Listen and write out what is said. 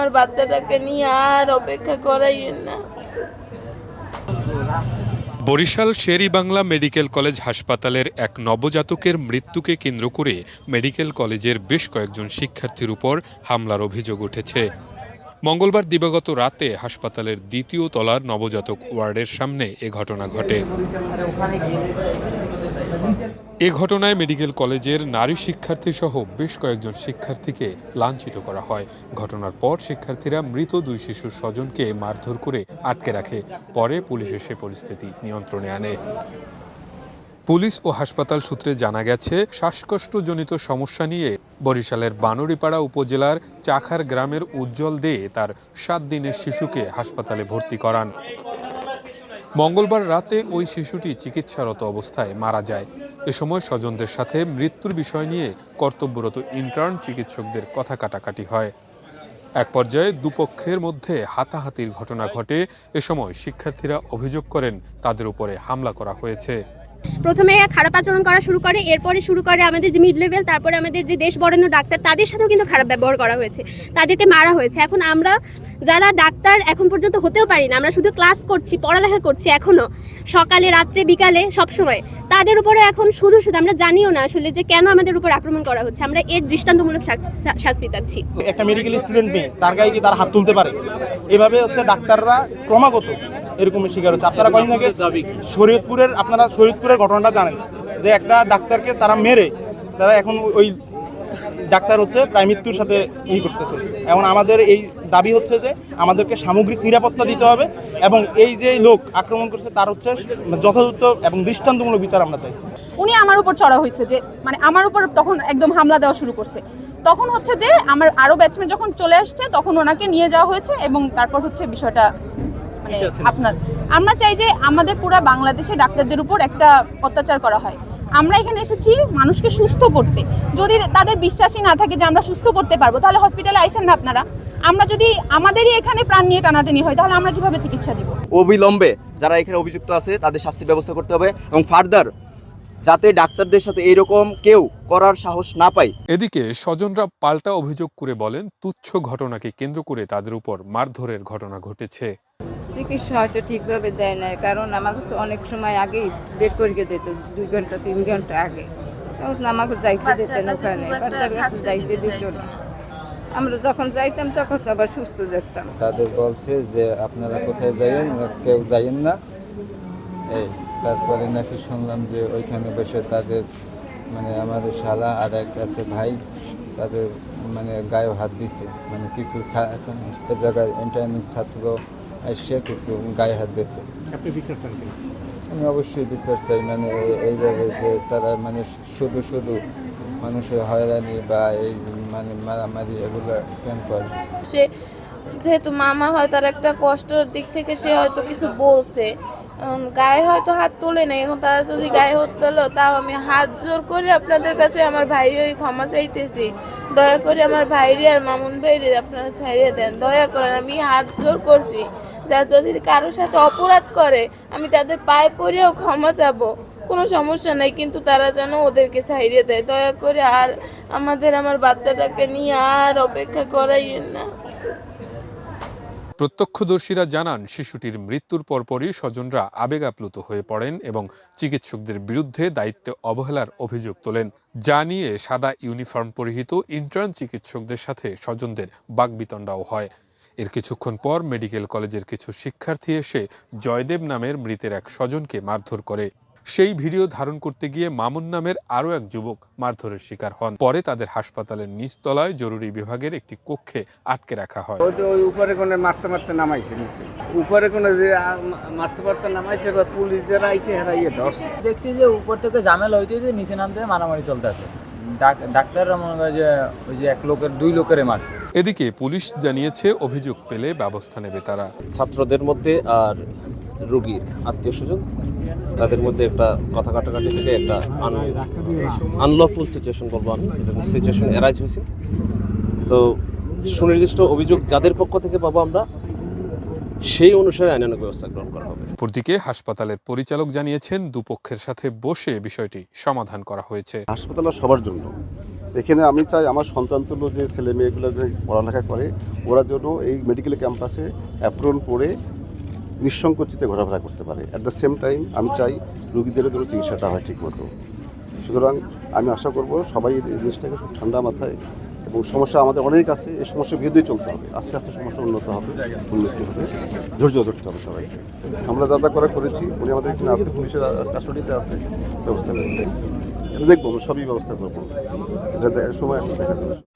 আমার বাচ্চাটাকে নিয়ে আর অপেক্ষা করাইয়েন না। বরিশাল শের-ই-বাংলা মেডিকেল কলেজ হাসপাতালের এক নবজাতকের মৃত্যুকে কেন্দ্র করে মেডিকেল কলেজের বেশ কয়েকজন শিক্ষার্থীর উপর হামলার অভিযোগ উঠেছে। মঙ্গলবার দিবাগত রাতে হাসপাতালের দ্বিতীয় তলার নবজাতক ওয়ার্ডের সামনে এ ঘটনা ঘটে। এ ঘটনায় মেডিকেল কলেজের নারী শিক্ষার্থী সহ বেশ কয়েকজন শিক্ষার্থীকে লাঞ্ছিত করা হয়। ঘটনার পর শিক্ষার্থীরা মৃত দুই শিশুর স্বজনকে মারধর করে আটকে রাখে। পরে পুলিশ এসে পরিস্থিতি নিয়ন্ত্রণে আনে। পুলিশ ও হাসপাতাল সূত্রে জানা গেছে, শ্বাসকষ্টজনিত সমস্যা নিয়ে বরিশালের বানুড়িপাড়া উপজেলার চাখার গ্রামের উজ্জ্বল দে তার 7 দিনের শিশুকে হাসপাতালে ভর্তি করান। মঙ্গলবার রাতে ওই শিশুটি চিকিৎসারত অবস্থায় মারা যায়। এ সময় স্বজনদের সাথে মৃত্যুর বিষয় নিয়ে কর্তব্যরত ইন্টার্ন চিকিৎসকদের কথা কাটাকাটি হয়। এক পর্যায়ে দুপক্ষের মধ্যে হাতাহাতির ঘটনা ঘটে। এ সময় শিক্ষার্থীরা অভিযোগ করেন তাদের উপরে হামলা করা হয়েছে। প্রথমে খারাপ আচরণ করা শুরু করে, এরপরে শুরু করে আমাদের যে মিড লেভেল, তারপরে আমাদের যে দেশ বরেণ্য ডাক্তার, তাদের সাথেও কিন্তু খারাপ ব্যবহার করা হয়েছে, তাদেরকে মারা হয়েছে। এখন আমরা যারা ডাক্তার এখন পর্যন্ত হতেও পারি না, আমরা শুধু ক্লাস করছি, পড়ালেখা করছি, এখনও সকালে রাত্রে বিকালে সবসময় তাদের উপরে এখন শুধু আমরা জানিও না আসলে যে কেন আমাদের উপর আক্রমণ করা হচ্ছে। আমরা এর দৃষ্টান্তমূলক শাস্তি চাচ্ছি। একটা মেডিকেল স্টুডেন্ট মেয়ে, তার গায়ে কি তার হাত তুলতে পারে? এভাবে ডাক্তাররা ক্রমাগত এরকমের শিকার হচ্ছে। আপনারা কয়েকদিন আগে শরীয়তপুরের ঘটনাটা জানেন যে একটা ডাক্তারকে তারা মেরে তারা এখন ওই ডাক্তার প্রায় মৃত্যুর সাথে করতেছে। এখন আমাদের এই দাবি হচ্ছে যে আমাদেরকে সামগ্রিক নিরাপত্তা দিতে হবে এবং এই যে লোক আক্রমণ করছে তার যথাযথ এবং দৃষ্টান্তমূলক বিচার আমরা চাই। উনি আমার উপর চড়া হয়েছে, যে মানে আমার উপর তখন একদম হামলা দেওয়া শুরু করছে। তখন যে আমার আরো ব্যাচমেট যখন চলে আসছে তখন ওনাকে নিয়ে যাওয়া হয়েছে এবং তারপর বিষয়টা মানে আমরা চাই যে আমাদের পুরো বাংলাদেশে ডাক্তারদের উপর একটা অত্যাচার করা হয়। আমরা এখানে এসেছি মানুষকে সুস্থ করতে। যদি তাদের বিশ্বাসই না থাকে যে আমরা সুস্থ করতে পারবো, তাহলে হসপিটালে আইসেন না আপনারা। আমরা যদি আমাদেরই এখানে প্রাণ নিয়ে টানাটানি হয়, তাহলে আমরা কিভাবে চিকিৎসা দিব? অবিলম্বে যারা এখানে অভিযুক্ত আছে তাদের শাস্তির ব্যবস্থা করতে হবে এবং ফার্দার যাতে ডাক্তারদের সাথে এইরকম কেউ করার সাহস না পায়। এদিকে স্বজনরা পাল্টা অভিযোগ করে বলেন, তুচ্ছ ঘটনাকে কেন্দ্র করে তাদের উপর মারধরের ঘটনা ঘটেছে। চিকিৎসা হয়তো ঠিকভাবে দেয় না, কারণ আমাকে তো অনেক সময় আগেই বের করে দিত, 2 ঘন্টা 3 ঘন্টা আগে। আমাকে যাইতে দিত না, ওখানে বাচ্চার কাছে যাইতে দিত না। আমরা যখন যাইতাম তখন আবার সুস্থ দেখতাম। তাদের বলছে যে আপনারা কোথায় যাবেন, কেউ যাইেন না। এই তারপরে নাকি শুনলাম যে ওইখানে বসে তাদের মানে আমাদের শালা আর এক আছে ভাই, তাদের মানে গায়ে হাত দিছে। মানে কিছু এ জায়গায় ইন্টারনেট ছাত্র এসে কিছু গায়ে হাত দিয়েছে। আপনি বিচার চান? আমি অবশ্যই বিচার চাই। মানে এইভাবে যে তারা মানে শুধু মানুষের হয়রানি বা এই মানে মারামারি এগুলো কেন করে? সে যেহেতু মামা হয়, তার একটা কষ্টের দিক থেকে সে হয়তো কিছু বলছে, গায়ে হয়তো হাত তোলে নাই। এখন তারা যদি গায়ে হাত তোলো, তাও আমি হাত জোর করে আপনাদের কাছে আমার ভাইয়ের ক্ষমা চাইতেছি। দয়া করে আমার ভাইরে আর মামুন ভাইরে আপনারা ছাড়িয়ে দেন, দয়া করেন। আমি হাত জোর করছি, যা যদি কারোর সাথে অপরাধ করে আমি তাদের পায়ে পড়েও ক্ষমা চাবো, কোনো সমস্যা নাই, কিন্তু তারা যেন ওদেরকে ছাড়িয়ে দেয়, দয়া করে। আর আমার বাচ্চাটাকে নিয়ে আর অপেক্ষা করাইয়েন না। প্রত্যক্ষদর্শীরা জানান, শিশুটির মৃত্যুর পরপরই স্বজনরা আবেগ আপ্লুত হয়ে পড়েন এবং চিকিৎসকদের বিরুদ্ধে দায়িত্বে অবহেলার অভিযোগ তোলেন। যা নিয়ে সাদা ইউনিফর্ম পরিহিত ইন্টার্ন চিকিৎসকদের সাথে স্বজনদের বাকবিতণ্ডাও হয়। এর কিছুক্ষণ পর মেডিকেল কলেজের কিছু শিক্ষার্থী এসে জয়দেব নামের মৃতের এক স্বজনকে মারধর করে। সেই ভিডিও ধারণ করতে গিয়ে মামুন নামের আরও এক যুবক মারধরের শিকার হন। পরে তাদের হাসপাতালের নিচতলায় জরুরি বিভাগের একটি কক্ষে আটকে রাখা হয়। ওই উপরে কোনো মারতে নামাইছে, নিচে উপরে কোনো মারতে নামাইছে, বা পুলিশ যারা আইছে এরা ধরছে। দেখছি যে উপর থেকে ঝামেলা হইতে নিচে নামতে মারামারি চলতে আছে। ডাক্তাররা মনে করে যে ওই যে 2 লোকের মারছে। এদিকে পুলিশ জানিয়েছে, অভিযোগ পেলে ব্যবস্থা নেবে তারা। ছাত্রদের মধ্যে আর রোগীর আত্মীয় স্বজন তাদের মধ্যে একটা কথা কাটাকাটি থেকে একটা আনলফুল সিচুয়েশন বলবো আমি, এরকম সিচুয়েশন এরাইজ হয়েছে। তো সুনির্দিষ্ট অভিযোগ যাদের পক্ষ থেকে পাবো আমরা সেই অনুসারে আইনানুগ ব্যবস্থা গ্রহণ করা হবে। অপরদিকে হাসপাতালের পরিচালক জানিয়েছেন, দুপক্ষের সাথে বসে বিষয়টি সমাধান করা হয়েছে। হাসপাতাল সবার জন্য, এখানে আমি চাই আমার সন্তানতুল্য যে ছেলে মেয়েগুলো যে পড়ালেখা করে ওরা যেন এই মেডিকেল ক্যাম্পাসে অ্যাপ্রন পরে নিঃসংকোচিতে ঘোরাফেরা করতে পারে। অ্যাট দ্য সেম টাইম আমি চাই রুগীদের জন্য চিকিৎসাটা হয় ঠিকমতো। সুতরাং আমি আশা করব সবাই এই জিনিসটাকে খুব ঠান্ডা মাথায়, এবং সমস্যা আমাদের অনেক আছে, এই সমস্যার বিরুদ্ধেই চলতে হবে, আস্তে আস্তে সমস্যা উন্নতি হবে, ধৈর্য ধরতে হবে সবাইকে। আমরা যা যা করা করেছি, উনি আমাদের এখানে আছে, পুলিশের কাস্টডিতে আছে, ব্যবস্থা করতে দেখবো, সবই ব্যবস্থা করবো, এটা সময় আসলে দেখা যাবে।